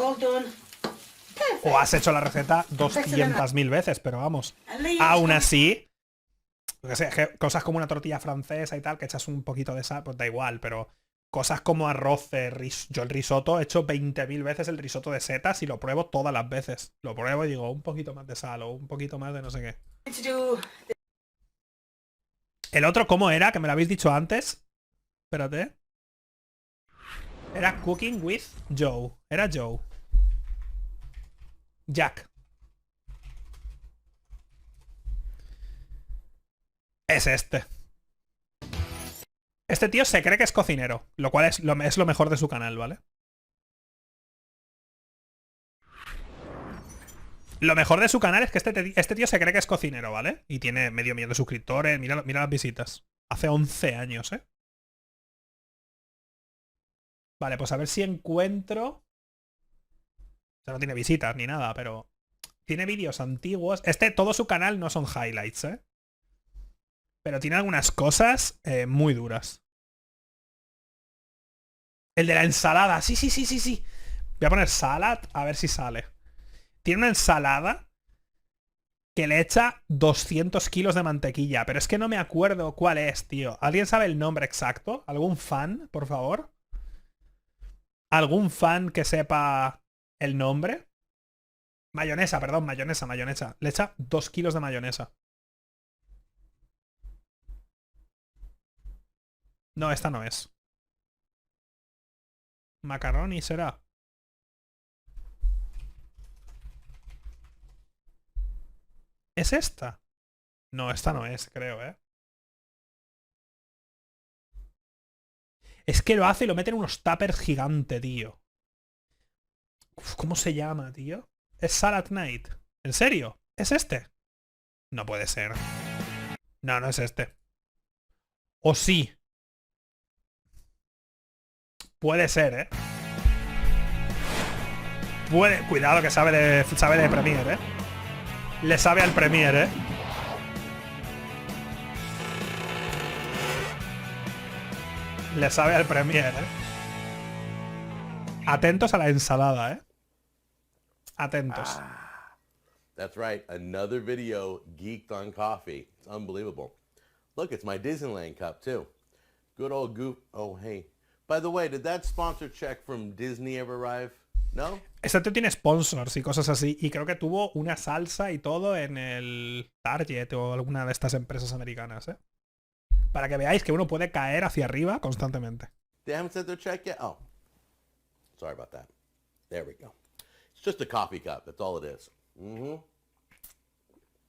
all done. O has hecho la receta 200.000 veces, pero vamos. Aún así, yo qué sé, cosas como una tortilla francesa y tal, que echas un poquito de sal, pues da igual, pero cosas como arroz, yo el risotto he hecho 20.000 veces el risotto de setas y lo pruebo todas las veces. Lo pruebo y digo, un poquito más de sal o un poquito más de no sé qué. El otro, ¿cómo era? Que me lo habéis dicho antes. Espérate. Era Cooking with Joe. Era Joe. Jack. Es este. Este tío se cree que es cocinero, lo cual es lo mejor de su canal, ¿vale? Lo mejor de su canal es que este tío se cree que es cocinero, ¿vale? Y tiene medio millón de suscriptores. Mira las visitas. Hace 11 años, ¿eh? Vale, pues a ver si encuentro... O sea, no tiene visitas ni nada, pero... Tiene vídeos antiguos. Todo su canal no son highlights, ¿eh? Pero tiene algunas cosas muy duras. El de la ensalada. Sí, sí, sí, sí, sí. Voy a poner salad a ver si sale. Tiene una ensalada que le echa 200 kilos de mantequilla. Pero es que no me acuerdo cuál es, tío. ¿Alguien sabe el nombre exacto? ¿Algún fan, por favor? ¿Algún fan que sepa el nombre? Mayonesa, perdón, mayonesa. Le echa 2 kilos de mayonesa. No, esta no es. Macaroni será. ¿Es esta? No, esta no es, creo, ¿eh? Es que lo hace y lo mete en unos tuppers gigante, tío. Uf, ¿cómo se llama, tío? Es Salad Night. ¿En serio? ¿Es este? No puede ser. No, no es este. ¿O sí? Puede ser, ¿eh? Cuidado que sabe de Premiere, ¿eh? Le sabe al Premiere, ¿eh? Le sabe al Premiere, ¿eh? Atentos a la ensalada, ¿eh? Atentos. That's right. Another video geeked on coffee. It's unbelievable. Look, it's my Disneyland cup, too. Good old goop. Oh, hey. By the way, did that sponsor check from Disney ever arrive? ¿No? Este tío tiene sponsors y cosas así. Y creo que tuvo una salsa y todo en el Target o alguna de estas empresas americanas, ¿eh? Para que veáis que uno puede caer hacia arriba constantemente. They haven't sent their check yet? Oh. Sorry about that. There we go. It's just a coffee cup. That's all it is.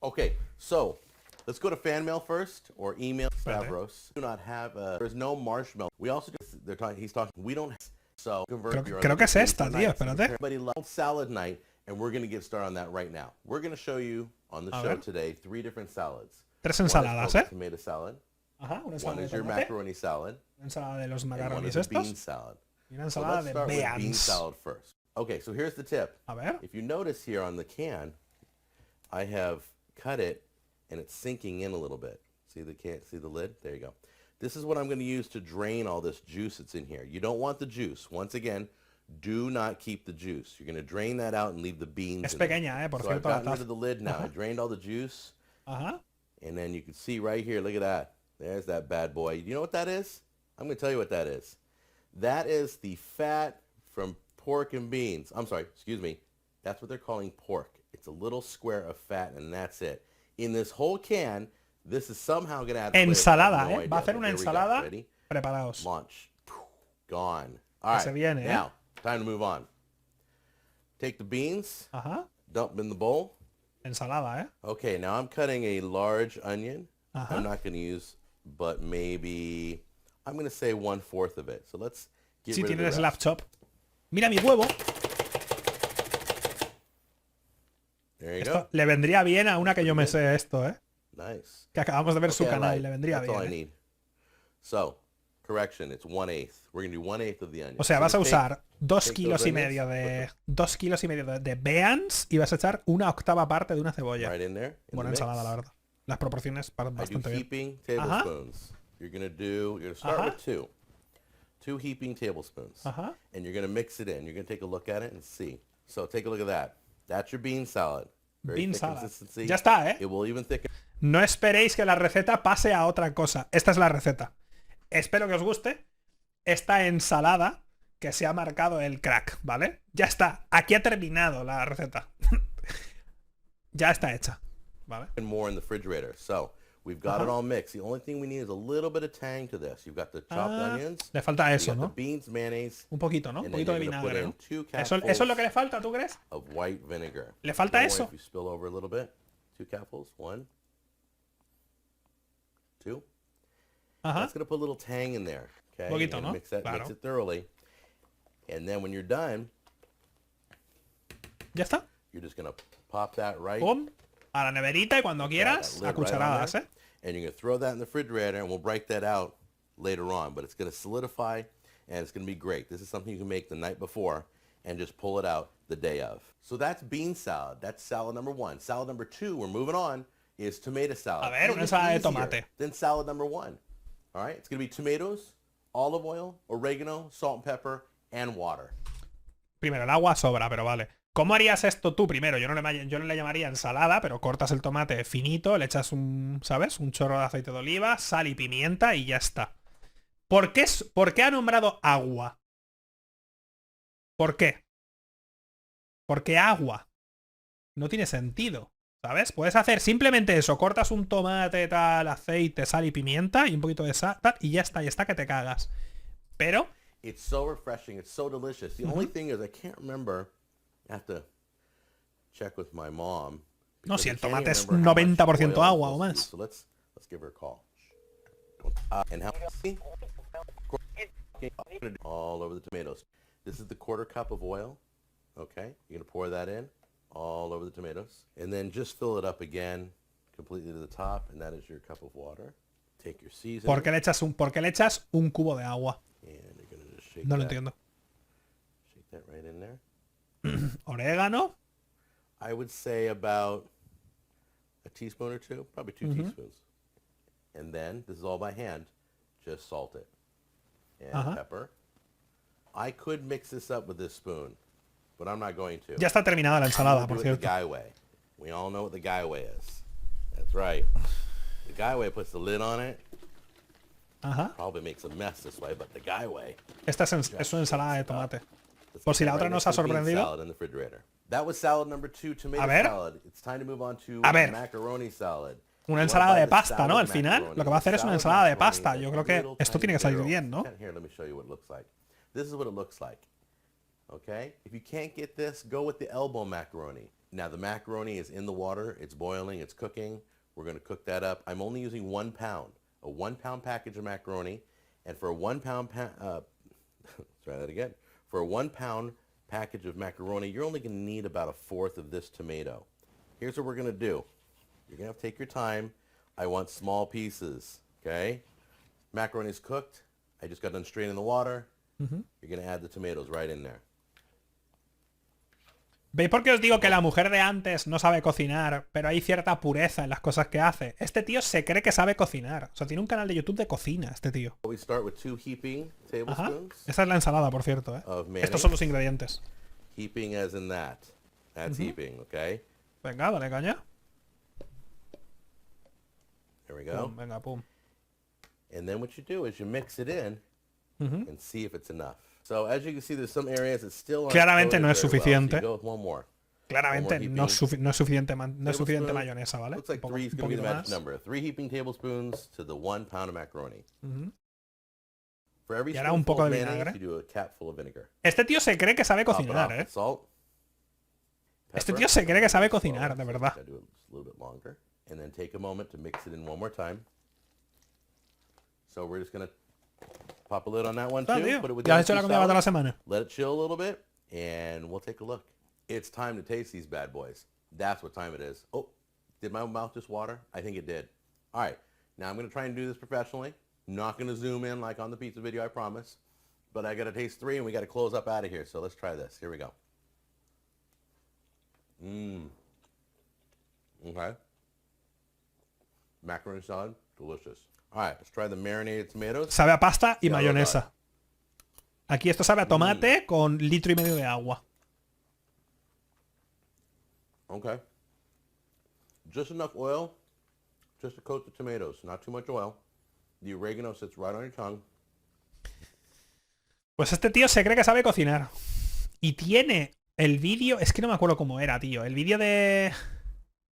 Okay, so let's go to fan mail first or email Stavros. Do not have there's no marshmallow. We also he's talking we don't so creo que es esta, tío, espérate. Everybody loves salad night and we're going to get started on that right now. We're going to show you on the show today 3 different salads. 3 ensaladas, ¿eh? Tomato salad. Ajá, una ensalada One is your macaroni salad. Una ensalada de los One macarronis is a bean estos. salad. Y una ensalada de bean beans. salad first. Okay, so here's the tip. A ver. If you notice here on the can, I have cut it and it's sinking in a little bit. See the lid? There you go. This is what I'm going to use to drain all this juice that's in here. You don't want the juice. Once again, do not keep the juice. You're going to drain that out and leave the beans. Es pequeña, por cierto. I've gotten rid of the lid now. I drained all the juice. And then you can see right here, look at that. There's that bad boy. You know what that is? I'm going to tell you what that is. That is the fat from pork and beans. I'm sorry, excuse me. That's what they're calling pork. It's a little square of fat and that's it. In this whole can, this is somehow going to add flavor. Ensalada, ¿eh? Va a hacer una ensalada. Preparaos. Launch. Gone. All right. Viene, now, time to move on. Take the beans. Dump them in the bowl. Ensalada, ¿eh? Okay, now I'm cutting a large onion. I'm not going to use, but maybe, I'm going to say 1/4 of it. So let's get rid of the rest. Slap chop. Mira mi huevo. There you go. Le vendría bien a una que yo me sé esto, ¿eh? Nice. Que acabamos de ver su canal y le vendría bien. That's all I bien. need. So, correction, it's 1/8. We're going to do 1/8 of the onion. O sea, vas a usar 2 kilos y medio de beans y vas a echar 1/8 parte de una cebolla. Right in there. Buena ensalada, la verdad. Las proporciones bastante bien. Tablespoons. You're going to start with 2. 2 heaping tablespoons. Ajá. And you're going to mix it in. You're going to take a look at it and see. So take a look at that. That's your bean salad. Very Bean thick salad. consistency. Ya está, ¿eh? It will even thicken. No esperéis que la receta pase a otra cosa. Esta es la receta. Espero que os guste esta ensalada que se ha marcado el crack, ¿vale? Ya está. Aquí ha terminado la receta. Ya está hecha, ¿vale? More in the refrigerator. So we've got it all mixed. The only thing we need is a little bit of tang to this. You've got the chopped onions. Le falta eso, you got ¿no? the beans, mayonnaise. Un poquito, ¿no? Un poquito de vinagre, ¿no? ¿Eso es lo que le falta, tú crees? Of white vinegar. ¿Le falta eso? If you spill over a little bit. 2 cupfuls. 1, 2. That's going to put a little tang in there. Okay. Un poquito, ¿no? Mix it thoroughly. And then when you're done, ¿Ya está? you're just going to pop that right. ¡Pum! A la neverita y cuando quieras, a cucharadas, ¿eh? And you're going to throw that in the refrigerator and we'll break that out later on. But it's going to solidify and it's going to be great. This is something you can make the night before and just pull it out the day of. So that's bean salad. That's salad number 1. Salad number 2, we're moving on, is tomato salad. A ver, una ensalada de tomate. Then salad number 1. All right, it's going to be tomatoes, olive oil, oregano, salt and pepper, and water. Primero, el agua sobra, pero vale. ¿Cómo harías esto tú primero? Yo no le llamaría ensalada, pero cortas el tomate finito, le echas un, ¿sabes? Un chorro de aceite de oliva, sal y pimienta y ya está. ¿Por qué ha nombrado agua? ¿Por qué? Porque agua. No tiene sentido, ¿sabes? Puedes hacer simplemente eso. Cortas un tomate, tal, aceite, sal y pimienta y un poquito de sal, tal, y ya está que te cagas. Pero... It's so refreshing. It's so delicious. The only thing is I can't remember. I have to check with my mom. No, si el tomate es 90% agua o más. So let's give her a call. And how all over the tomatoes. This is the 1/4 cup of oil. Okay, you're gonna pour that in all over the tomatoes, and then just fill it up again, completely to the top, and that is your cup of water. Take your seasoning. ¿Por qué le echas un cubo de agua? And you're gonna just shake No lo that. entiendo. Shake that right in there. Orégano. I would say about a teaspoon or 2, probably 2 teaspoons. And then, this is all by hand, just salt it. And pepper. I could mix this up with this spoon, but I'm not going to. Ya está terminada la ensalada, por cierto. The guy way. We all know what the guy way is. That's right. The guy way puts the lid on it. Probably makes a mess this way, but the guy way. Esta es una ensalada de tomate. Por si la otra nos ha sorprendido. That was salad number 2, tomato salad. It's time to move on to macaroni salad. Una ensalada de pasta, ¿no? Al final, lo que va a hacer es una ensalada de pasta. Yo creo que esto tiene que salir bien, ¿no? Here, let me show you what it looks like. This is what it looks like. Okay? If you can't get this, go with the elbow macaroni. Now, the macaroni is in the water. It's boiling. It's cooking. We're going to cook that up. I'm only using 1 pound. A 1 pound package of macaroni. And for a 1 pound... try that again. For a 1 pound package of macaroni, you're only going to need about 1/4 of this tomato. Here's what we're going to do. You're going to have to take your time. I want small pieces, okay? Macaroni's cooked. I just got done straining the water. You're going to add the tomatoes right in there. ¿Veis por qué os digo que la mujer de antes no sabe cocinar, pero hay cierta pureza en las cosas que hace? Este tío se cree que sabe cocinar. O sea, tiene un canal de YouTube de cocina, este tío. We start with 2 heaping tablespoons. Esta es la ensalada, por cierto, ¿eh? Estos son los ingredientes. Heaping as in that. That's heaping, okay? Venga, dale caña. There we go. Pum, venga, pum. And then what you do is you mix it in and see if it's enough. So as you can see, there's some areas that still aren't Claramente no es coated very well, so suficiente. you go with one more. Claramente no es suficiente mayonesa, ¿vale? Looks like 3 is going to be the magic number. 3 heaping tablespoons to the 1 pound of macaroni. For every spoonful of mayonnaise, you do a capful of vinegar. Este tío se cree que sabe cocinar, ¿eh? Este tío se cree que sabe cocinar, de verdad. Do it just a little bit longer, and then take a moment to mix it in one more time. So we're just going to pop a lid on that one too. Put it with ya has hecho la comida para toda la semana. Let it chill a little bit, and we'll take a look. It's time to taste these bad boys. That's what time it is. Oh, did my mouth just water? I think it did. All right, now I'm going to try and do this professionally. Not going to zoom in like on the pizza video, I promise. But I got to taste 3, and we got to close up out of here. So let's try this. Here we go. Okay. Macaroni salad, delicious. All right, let's try the marinated tomatoes. Sabe a pasta y mayonesa. Aquí esto sabe a tomate con 1,5 litros de agua. Okay. Just enough oil, just to coat the tomatoes. Not too much oil. The oregano sits right on your tongue. Pues este tío se cree que sabe cocinar. Y tiene el vídeo... Es que no me acuerdo cómo era, tío. El vídeo de...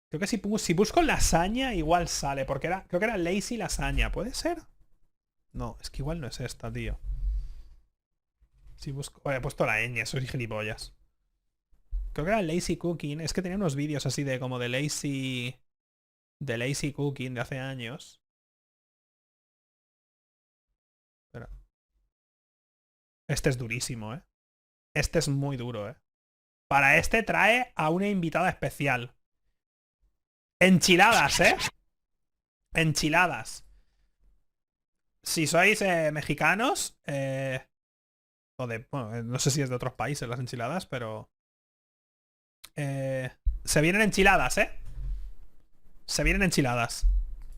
Creo que si busco lasaña igual sale. Porque creo que era lazy lasaña. ¿Puede ser? No, es que igual no es esta, tío. Si busco... He puesto la ñ, soy gilipollas. Creo que era lazy cooking. Es que tenía unos vídeos así de como de lazy... De lazy cooking de hace años. Espera. Este es durísimo, ¿eh? Este es muy duro, ¿eh? Para este trae a una invitada especial. Enchiladas, ¿eh? Enchiladas. Si sois mexicanos, o de... Bueno, no sé si es de otros países las enchiladas, pero... se vienen enchiladas, ¿eh? Se vienen enchiladas.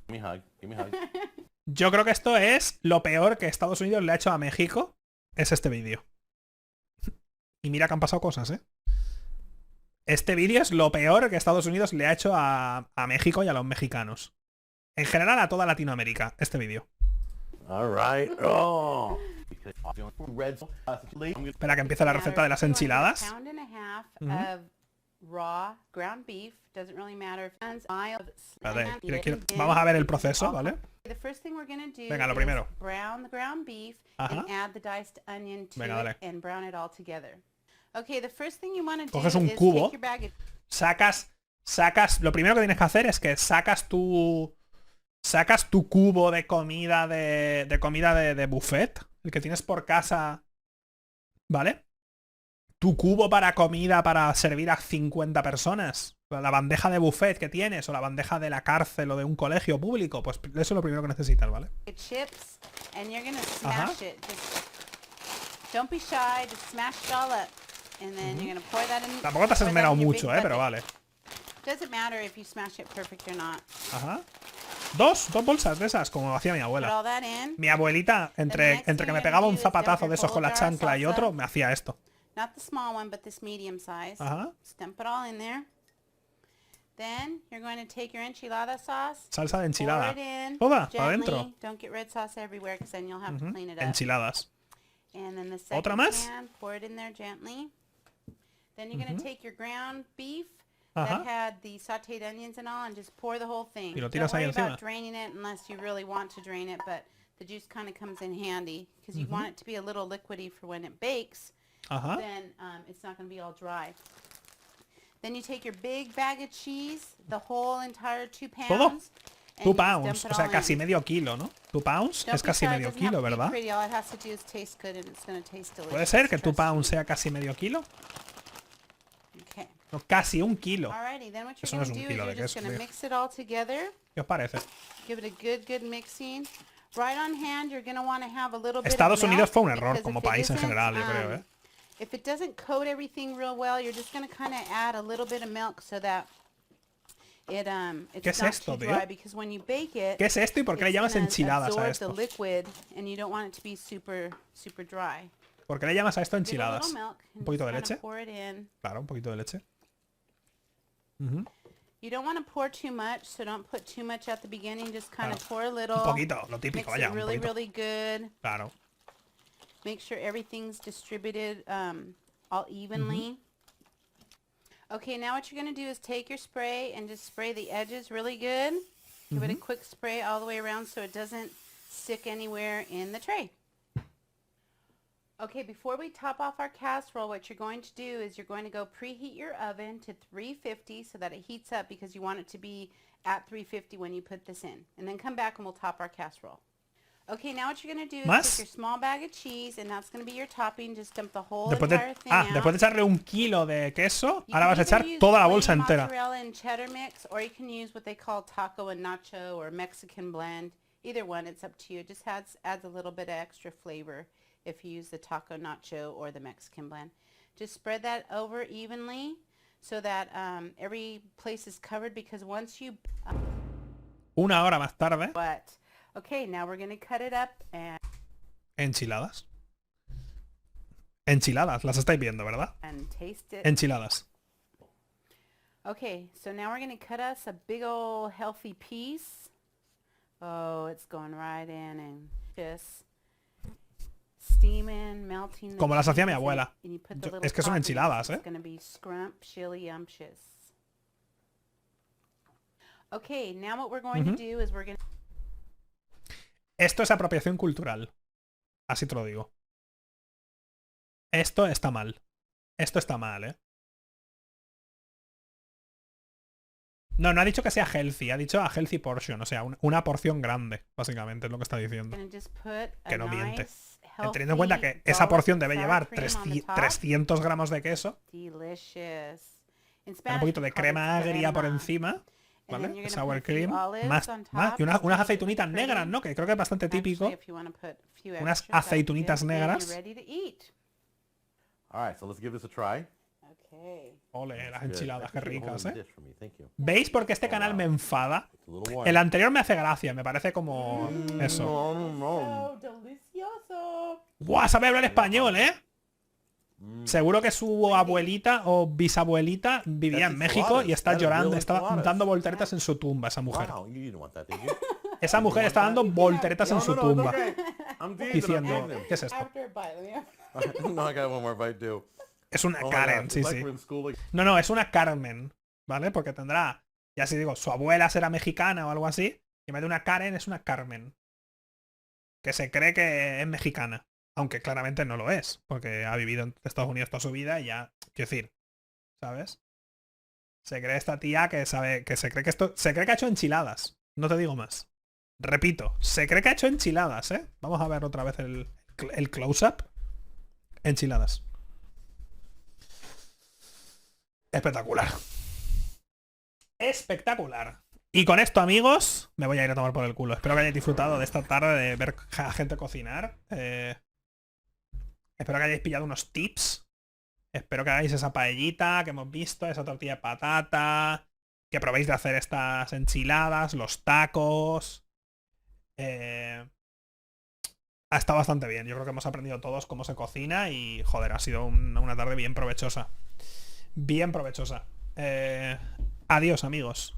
Give me a hug. Give me a hug. Yo creo que esto es lo peor que Estados Unidos le ha hecho a México. Es este vídeo. Y mira que han pasado cosas, ¿eh? Este vídeo es lo peor que Estados Unidos le ha hecho a México y a los mexicanos. En general a toda Latinoamérica, este vídeo. All right. Oh. Espera que empiece la receta de las enchiladas. Espérate, vamos a ver el proceso, ¿vale? Venga, lo primero. Ajá. Venga, dale. Coges un cubo, sacas, lo primero que tienes que hacer es que sacas tu cubo de comida de buffet, el que tienes por casa, ¿vale? Tu cubo para comida para servir a 50 personas, la bandeja de buffet que tienes o la bandeja de la cárcel o de un colegio público, pues eso es lo primero que necesitas, ¿vale? Ajá. Tampoco te has esmerado mucho, pero vale. Ajá. Dos bolsas de esas, como hacía mi abuela. Mi abuelita, entre que me pegaba un zapatazo de esos con la chancla y otro, me hacía esto. Ajá. Salsa de enchilada. Toda, para adentro. Enchiladas. ¿Otra más? Then you're going to take your ground beef that had the sauteed onions and all and just pour the whole thing. Y lo Don't tiras ahí worry encima. about draining it unless you really want to drain it, but the juice kind of comes in handy because you want it to be a little liquidy for when it bakes. Then it's not going to be all dry. Then you take your big bag of cheese, the whole entire 2 pounds. ¿Todo? 2 and pounds, dump it o sea, all casi in. medio kilo, ¿no? 2 pounds Don't es be casi shy, it medio doesn't have kilo, to be ¿verdad? pretty. All it has to do is taste good and it's going to taste delicious. ¿Puede ser que 2 Trust me. pounds sea casi medio kilo? Okay. No, casi 1 kilo. Alrighty, then what you're Eso no going es to un do is kilo you're de just queso, going to tío. mix it all together. ¿Qué os parece? Give it a good mixing. Right on hand, you're going to want to have a little bit Estados of Unidos milk fue un error because como if it país en isn't, general, yo creo, ¿eh? If it doesn't coat everything real well, you're just going to kind of add a little bit of milk so that it's ¿Qué es not esto, too tío? dry because when you bake it, ¿Qué es esto y por qué le it's llamas gonna enchiladas a absorb esto? the liquid and you don't want it to be super dry. ¿Por qué le llamas a esto Give it a enchiladas? little milk and ¿Un poquito de just kinda leche? pour it in. Claro, un poquito de leche. You don't want to pour too much, so don't put too much at the beginning. Just kind of pour a little. Un poquito, lo típico, Mix vaya, it un really, poquito. really good. Claro. Make sure everything's distributed all evenly. Okay, now what you're going to do is take your spray and just spray the edges really good. Give it a quick spray all the way around so it doesn't stick anywhere in the tray. Okay, before we top off our casserole, what you're going to do is you're going to go preheat your oven to 350 so that it heats up because you want it to be at 350 when you put this in. And then come back and we'll top our casserole. Okay, now what you're going to do is ¿Más? take your small bag of cheese and that's going to be your topping. Just dump the whole Después entire thing out. después de echarle 1 kilo de queso, You ahora can vas a echar either use toda la plain bolsa entera. mozzarella and cheddar mix, or you can use what they call taco and nacho or Mexican blend. Either one, it's up to you. It just adds a little bit of extra flavor if you use the taco nacho or the Mexican blend. Just spread that over evenly so that every place is covered because once you... 1 hora más tarde, Okay, now we're going to cut it up and... enchiladas. Enchiladas, las estáis viendo, ¿verdad? and taste it. Enchiladas. Okay, so now we're going to cut us a big old healthy piece. Oh, it's going right in and just steaming, melting. The Como las hacía mi cheese abuela. and you put the Yo- little es que son toppings. enchiladas, It's going to be scrumptious. Okay, now what we're going to do is we're going to... Esto es apropiación cultural. Así te lo digo. Esto está mal. Esto está mal, ¿eh? No, no ha dicho que sea healthy, ha dicho a healthy portion, o sea, una porción grande, básicamente es lo que está diciendo. Que no miente. Teniendo en cuenta que esa porción debe llevar 300 gramos de queso, un poquito de crema agria por encima, ¿vale? Sour cream, más y unas aceitunitas negras, ¿no? Que creo que es bastante típico. Unas aceitunitas negras. All right, so let's give this a try. Ole, las enchiladas, qué ricas, ¿eh? Dish for me, thank you. ¿Veis por qué este canal me enfada? It's a little warm. El anterior me hace gracia, me parece como eso. So delicioso. ¡Guau! Sabe hablar español, ¿eh? Seguro que su abuelita o bisabuelita vivía en México y está llorando, estaba dando volteretas en su tumba, esa mujer. Wow, you didn't want that, did you? Esa mujer está dando volteretas en su No, tumba. it's okay. I'm teasing, Diciendo, ¿qué es esto? After a bite, let me... No, I got one more bite too. Es una Oh my Karen, God, sí, it's like sí. we're in school again. No, es una Carmen, ¿vale? Porque tendrá, ya si digo, su abuela será mexicana o algo así, y en vez de una Karen es una Carmen. Que se cree que es mexicana, aunque claramente no lo es, porque ha vivido en Estados Unidos toda su vida y ya, quiero decir, ¿sabes? Se cree esta tía que sabe, que se cree que esto, se cree que ha hecho enchiladas, no te digo más. Repito, se cree que ha hecho enchiladas, ¿eh? Vamos a ver otra vez el close-up. Enchiladas. Espectacular. Espectacular. Y con esto, amigos, me voy a ir a tomar por el culo. Espero que hayáis disfrutado de esta tarde de ver a gente cocinar. Espero que hayáis pillado unos tips. Espero que hagáis esa paellita que hemos visto, esa tortilla de patata, que probéis de hacer estas enchiladas, los tacos. Ha estado bastante bien. Yo creo que hemos aprendido todos cómo se cocina y, joder, ha sido una tarde bien provechosa. Bien provechosa. Adiós, amigos.